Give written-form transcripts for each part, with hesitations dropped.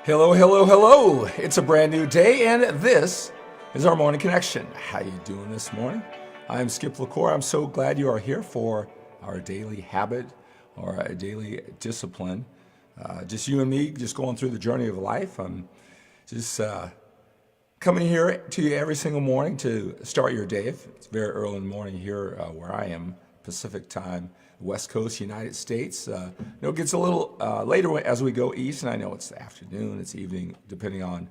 Hello, hello, hello. It's a brand new day, and this is our Morning Connection. How you doing this morning? I'm Skip LaCour. I'm so glad you are here for our daily habit or a daily discipline. Just you and me, just going through the journey of life. I'm just coming here to you every single morning to start your day. It's very early in the morning here where I am, Pacific time, West Coast, United States. It gets a little later as we go east, and I know it's the afternoon, it's evening, depending on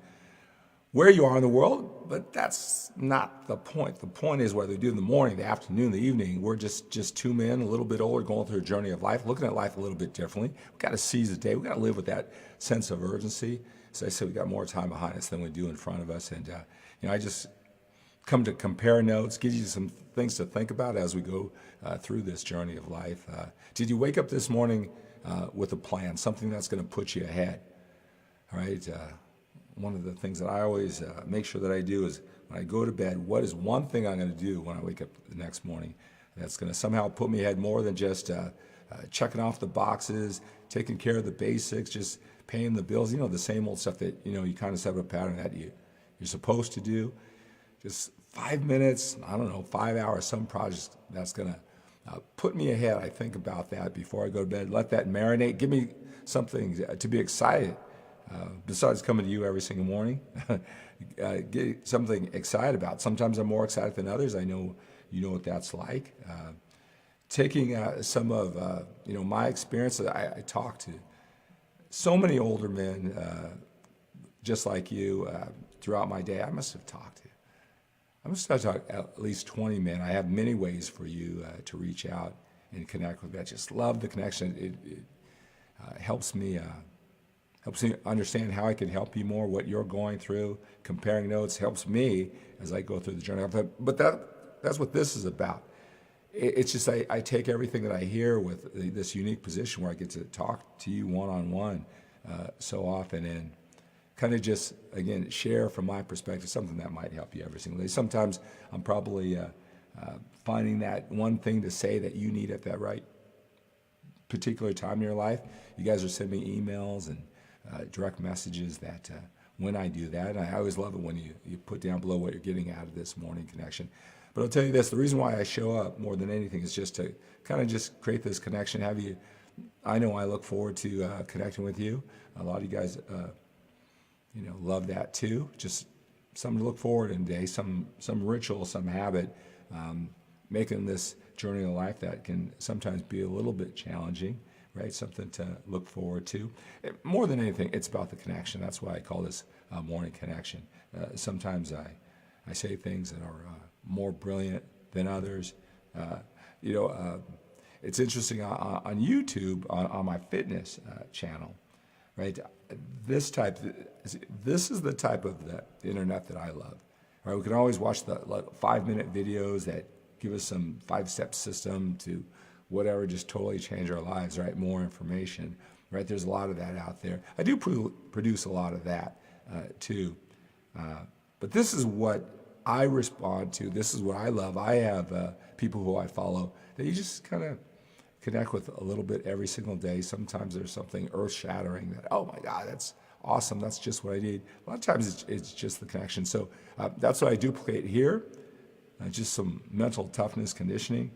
where you are in the world, but that's not the point. The point is whether you do in the morning, the afternoon, the evening, we're just two men, a little bit older, going through a journey of life, looking at life a little bit differently. We've got to seize the day. We've got to live with that sense of urgency. As I said, we've got more time behind us than we do in front of us. And, I just come to compare notes, give you some things to think about as we go through this journey of life. Did you wake up this morning with a plan, something that's going to put you ahead? All right. One of the things that I always make sure that I do is when I go to bed, what is one thing I'm going to do when I wake up the next morning that's going to somehow put me ahead more than just checking off the boxes, taking care of the basics, just paying the bills, the same old stuff that, you kind of set up a pattern that you're supposed to do. Just 5 minutes, 5 hours, some projects that's going to put me ahead. I think about that before I go to bed. Let that marinate. Give me something to be excited. Besides coming to you every single morning, get something excited about. Sometimes I'm more excited than others. I know you know what that's like. Taking some of my experience. I talk to so many older men, just like you, throughout my day. I must have talked at least 20 men. I have many ways for you to reach out and connect with me. I just love the connection. It helps me understand how I can help you more, what you're going through. Comparing notes helps me as I go through the journey. But that's what this is about. It's just I take everything that I hear with this unique position where I get to talk to you one-on-one so often and kind of just, again, share from my perspective something that might help you every single day. Sometimes I'm probably finding that one thing to say that you need at that right particular time in your life. You guys are sending me emails and direct messages that when I do that, and I always love it when you put down below what you're getting out of this morning connection. But I'll tell you this, the reason why I show up more than anything is just to kind of just create this connection, I know I look forward to connecting with you. A lot of you guys love that too. Just something to look forward in today, some ritual, some habit, making this journey of life that can sometimes be a little bit challenging, right? Something to look forward to. More than anything, it's about the connection. That's why I call this morning connection. Sometimes I say things that are more brilliant than others. It's interesting on YouTube, on my fitness channel, right? This is the type of the internet that I love. Right? We can always watch the 5-minute videos that give us some 5-step system to whatever, just totally change our lives, right? More information, right? There's a lot of that out there. I do produce a lot of that too. But this is what I respond to. This is what I love. I have people who I follow that you just kind of connect with a little bit every single day. Sometimes there's something earth-shattering that, oh my God, that's awesome. That's just what I need. A lot of times it's just the connection. So that's what I duplicate here. Just some mental toughness conditioning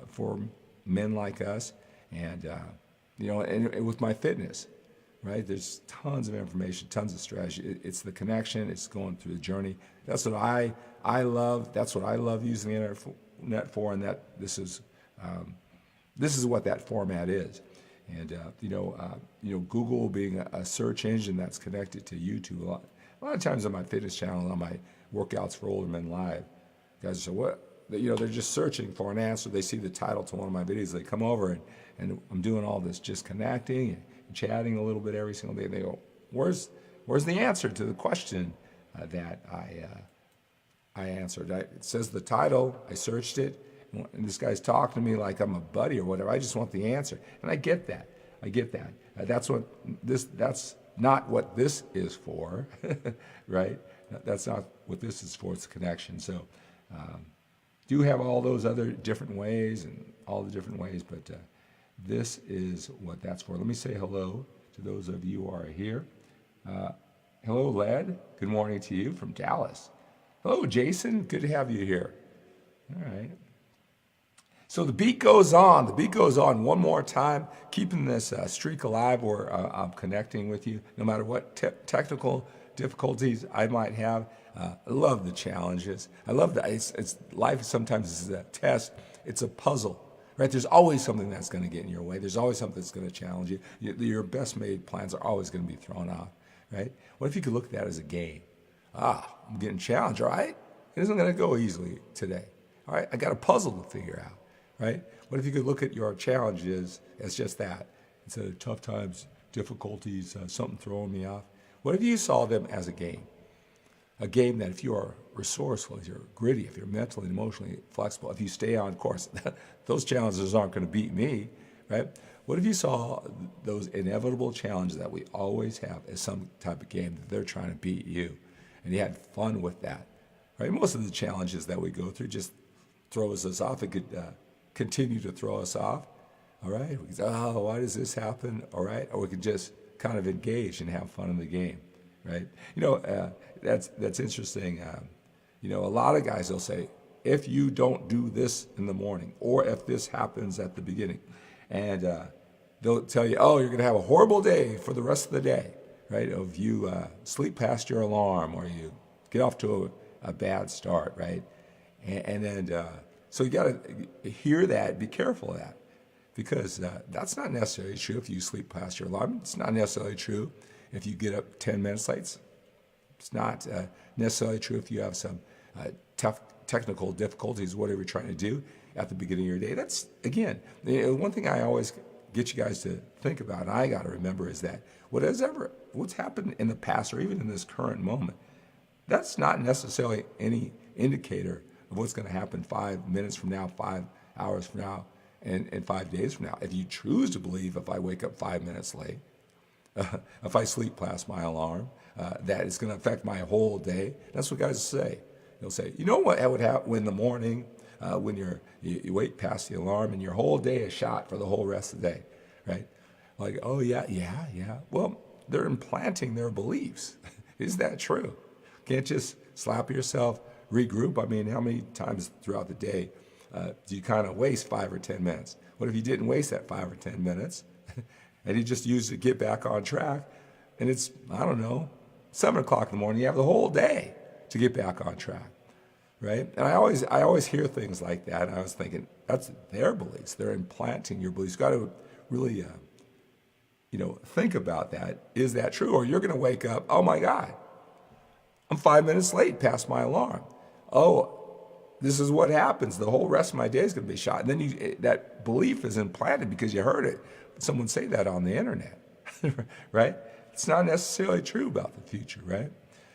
for men like us. And, and with my fitness, right? There's tons of information, tons of strategy. It's the connection. It's going through the journey. That's what I love. That's what I love using the internet for, and that this is what that format is. And Google being a search engine that's connected to YouTube. A lot of times on my fitness channel, on my workouts for older men live, guys say, what? They're just searching for an answer. They see the title to one of my videos. They come over and I'm doing all this, just connecting and chatting a little bit every single day. They go, where's the answer to the question that I answered? It says the title. I searched it, and this guy's talking to me like I'm a buddy or whatever. I just want the answer, and I get that. That's not what this is for, right? That's not what this is for. It's a connection. So. Do have all those other different ways and all the different ways, but this is what that's for. Let me say hello to those of you who are here. Hello, Led. Good morning to you from Dallas. Hello, Jason. Good to have you here. All right. So the beat goes on. The beat goes on one more time, keeping this streak alive where I'm connecting with you, no matter what technical difficulties I might have. I love the challenges. I love that it's life sometimes is a test. It's a puzzle, right? There's always something that's going to get in your way. There's always something that's going to challenge you. Your best made plans are always going to be thrown off, right? What if you could look at that as a game? I'm getting challenged, all right? It isn't going to go easily today, all right? I got a puzzle to figure out, right? What if you could look at your challenges as just that? Instead of tough times, difficulties, something throwing me off. What if you saw them as a game? A game that if you are resourceful, if you're gritty, if you're mentally and emotionally flexible, if you stay on course, those challenges aren't going to beat me, right? What if you saw those inevitable challenges that we always have as some type of game that they're trying to beat you, and you had fun with that, right? Most of the challenges that we go through just throws us off. It could continue to throw us off, all right? We could say, oh, why does this happen, all right? Or we could just kind of engage and have fun in the game, right? That's interesting. A lot of guys, they'll say, if you don't do this in the morning, or if this happens at the beginning, and they'll tell you, oh, you're going to have a horrible day for the rest of the day, right? If you sleep past your alarm, or you get off to a bad start, right? And then, so you got to hear that, be careful of that, because that's not necessarily true if you sleep past your alarm. It's not necessarily true if you get up 10 minutes late. It's not necessarily true if you have some tough technical difficulties, whatever you're trying to do at the beginning of your day. That's, again, one thing I always get you guys to think about, and I got to remember, is that what's happened in the past or even in this current moment, that's not necessarily any indicator of what's going to happen 5 minutes from now, 5 hours from now, and 5 days from now. If you choose to believe if I wake up 5 minutes late, if I sleep past my alarm, that it's going to affect my whole day. That's what guys say. They'll say, you know what would happen in the morning when you wait past the alarm and your whole day is shot for the whole rest of the day, right? Like, oh yeah. Well, they're implanting their beliefs. Is that true? Can't just slap yourself, regroup. I mean, how many times throughout the day do you kind of waste 5 or 10 minutes? What if you didn't waste that 5 or 10 minutes and you just used it to get back on track? And it's, I don't know, 7 o'clock in the morning, you have the whole day to get back on track, right? And I always hear things like that, and I was thinking, that's their beliefs. They're implanting your beliefs. You've got to really, think about that. Is that true? Or you're going to wake up, oh my God, I'm 5 minutes late past my alarm. Oh, this is what happens. The whole rest of my day is going to be shot. And then that belief is implanted because you heard it. Someone say that on the internet, right? It's not necessarily true about the future, right?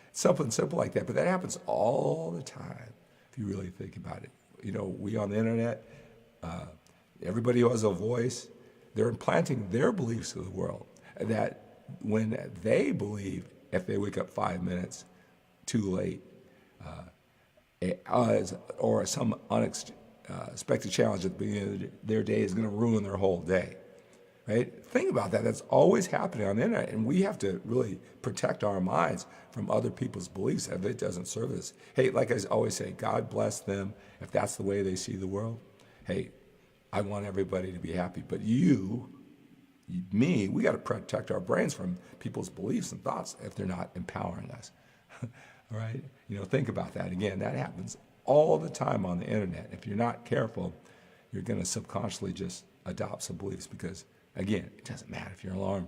It's something simple like that, but that happens all the time if you really think about it. We on the internet, everybody who has a voice, they're implanting their beliefs of the world, that when they believe if they wake up 5 minutes too late, or some unexpected challenge at the beginning of their day is going to ruin their whole day. Right? Think about that. That's always happening on the internet, and we have to really protect our minds from other people's beliefs if it doesn't serve us. Hey, like I always say, God bless them if that's the way they see the world. Hey, I want everybody to be happy, but me, we got to protect our brains from people's beliefs and thoughts if they're not empowering us. All right? Think about that. Again, that happens all the time on the internet. If you're not careful, you're going to subconsciously just adopt some beliefs because, again, it doesn't matter if your alarm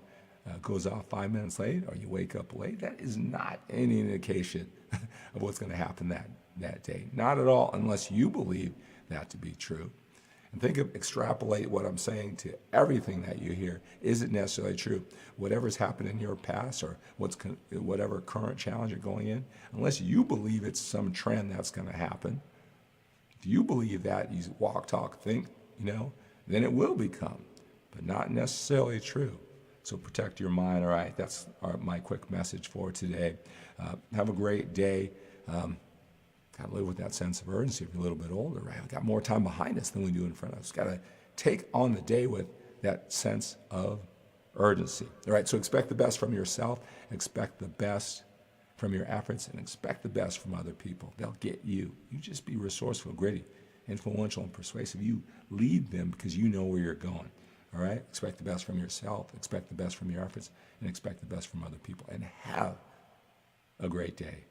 goes off 5 minutes late or you wake up late. That is not any indication of what's going to happen that day. Not at all, unless you believe that to be true. And extrapolate what I'm saying to everything that you hear. Is it necessarily true? Whatever's happened in your past or whatever current challenge you're going in, unless you believe it's some trend that's going to happen, if you believe that, you walk, talk, think, then it will become, but not necessarily true. So protect your mind, all right? That's my quick message for today. Have a great day. Got to live with that sense of urgency if you're a little bit older, right? We've got more time behind us than we do in front of us. Got to take on the day with that sense of urgency. All right, so expect the best from yourself. Expect the best from your efforts and expect the best from other people. They'll get you. You just be resourceful, gritty, influential, and persuasive. You lead them because you know where you're going. All right? Expect the best from yourself, expect the best from your efforts, and expect the best from other people. And have a great day.